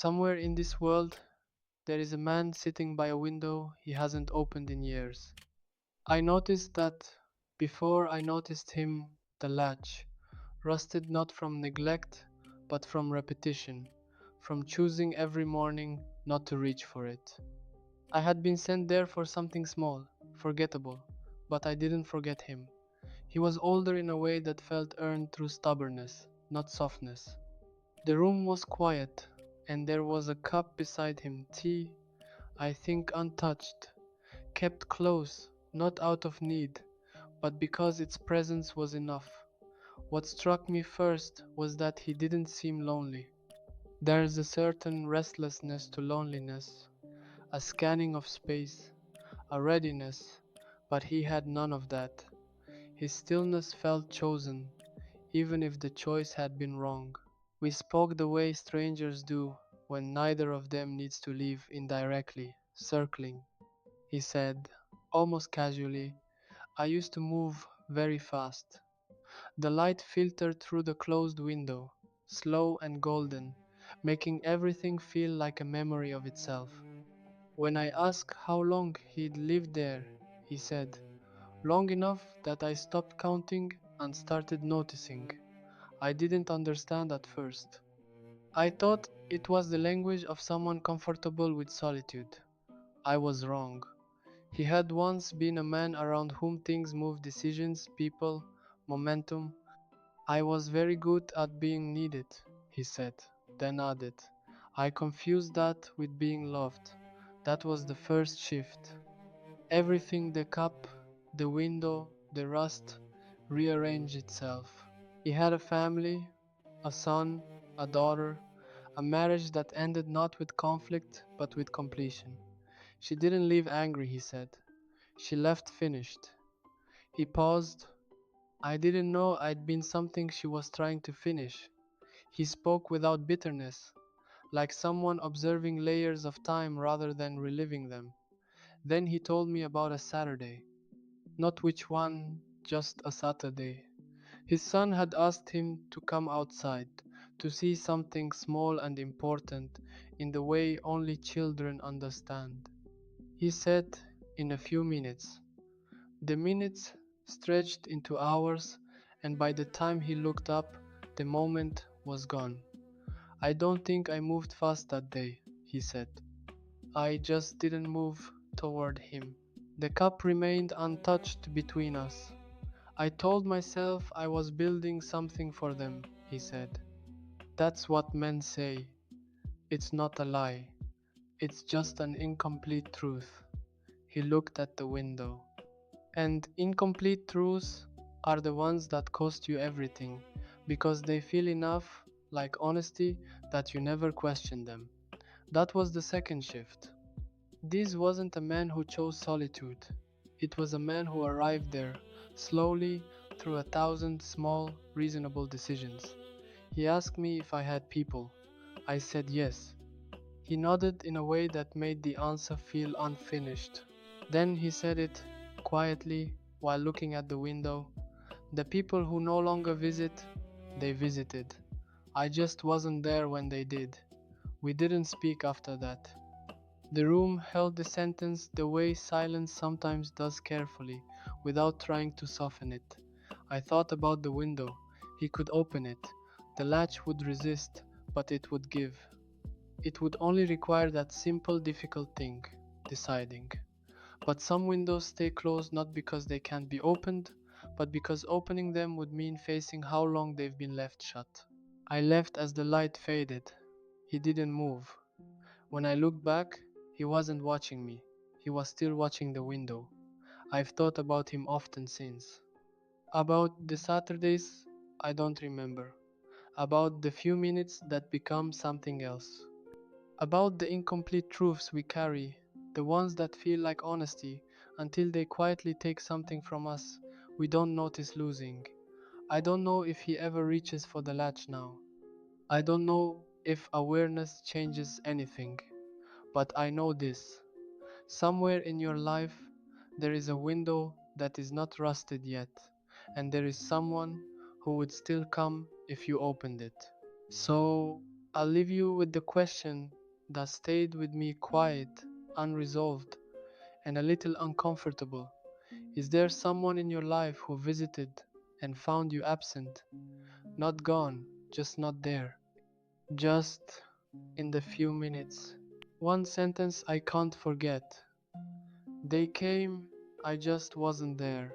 Somewhere in this world, there is a man sitting by a window he hasn't opened in years. I noticed that before I noticed him, the latch, rusted not from neglect, but from repetition, from choosing every morning not to reach for it. I had been sent there for something small, forgettable, but I didn't forget him. He was older in a way that felt earned through stubbornness, not softness. The room was quiet, and there was a cup beside him, tea, I think untouched, kept close, not out of need, but because its presence was enough. What struck me first was that he didn't seem lonely. There's a certain restlessness to loneliness, a scanning of space, a readiness, but he had none of that. His stillness felt chosen, even if the choice had been wrong. We spoke the way strangers do when neither of them needs to leave indirectly, circling. He said, almost casually, I used to move very fast. The light filtered through the closed window, slow and golden, making everything feel like a memory of itself. When I asked how long he'd lived there, he said, long enough that I stopped counting and started noticing. I didn't understand at first. I thought it was the language of someone comfortable with solitude. I was wrong. He had once been a man around whom things moved decisions, people, momentum. I was very good at being needed, he said, then added, I confused that with being loved. That was the first shift. Everything the cup, the window, the rust rearranged itself. He had a family, a son, a daughter, a marriage that ended not with conflict but with completion. She didn't leave angry, he said. She left finished. He paused. I didn't know I'd been something she was trying to finish. He spoke without bitterness, like someone observing layers of time rather than reliving them. Then he told me about a Saturday. Not which one, just a Saturday. His son had asked him to come outside, to see something small and important in the way only children understand. He said, in a few minutes. The minutes stretched into hours, and by the time he looked up, the moment was gone. I don't think I moved fast that day, he said. I just didn't move toward him. The cup remained untouched between us. I told myself I was building something for them, he said. That's what men say. It's not a lie. It's just an incomplete truth. He looked at the window. And incomplete truths are the ones that cost you everything, because they feel enough, like honesty, that you never question them. That was the second shift. This wasn't a man who chose solitude. It was a man who arrived there, slowly, through 1,000 small, reasonable decisions. He asked me if I had people. I said yes. He nodded in a way that made the answer feel unfinished. Then he said it, quietly, while looking at the window. The people who no longer visit, they visited. I just wasn't there when they did. We didn't speak after that. The room held the sentence the way silence sometimes does carefully, without trying to soften it. I thought about the window. He could open it. The latch would resist, but it would give. It would only require that simple, difficult thing, deciding. But some windows stay closed not because they can't be opened, but because opening them would mean facing how long they've been left shut. I left as the light faded. He didn't move. When I looked back, he wasn't watching me. He was still watching the window. I've thought about him often since. About the Saturdays, I don't remember. About the few minutes that become something else. About the incomplete truths we carry, the ones that feel like honesty until they quietly take something from us we don't notice losing. I don't know if he ever reaches for the latch now. I don't know if awareness changes anything, but I know this. Somewhere in your life, there is a window that is not rusted yet, and there is someone who would still come if you opened it. So, I'll leave you with the question that stayed with me quiet, unresolved, and a little uncomfortable. Is there someone in your life who visited and found you absent? Not gone, just not there. Just in the few minutes. One sentence I can't forget. They came, I just wasn't there.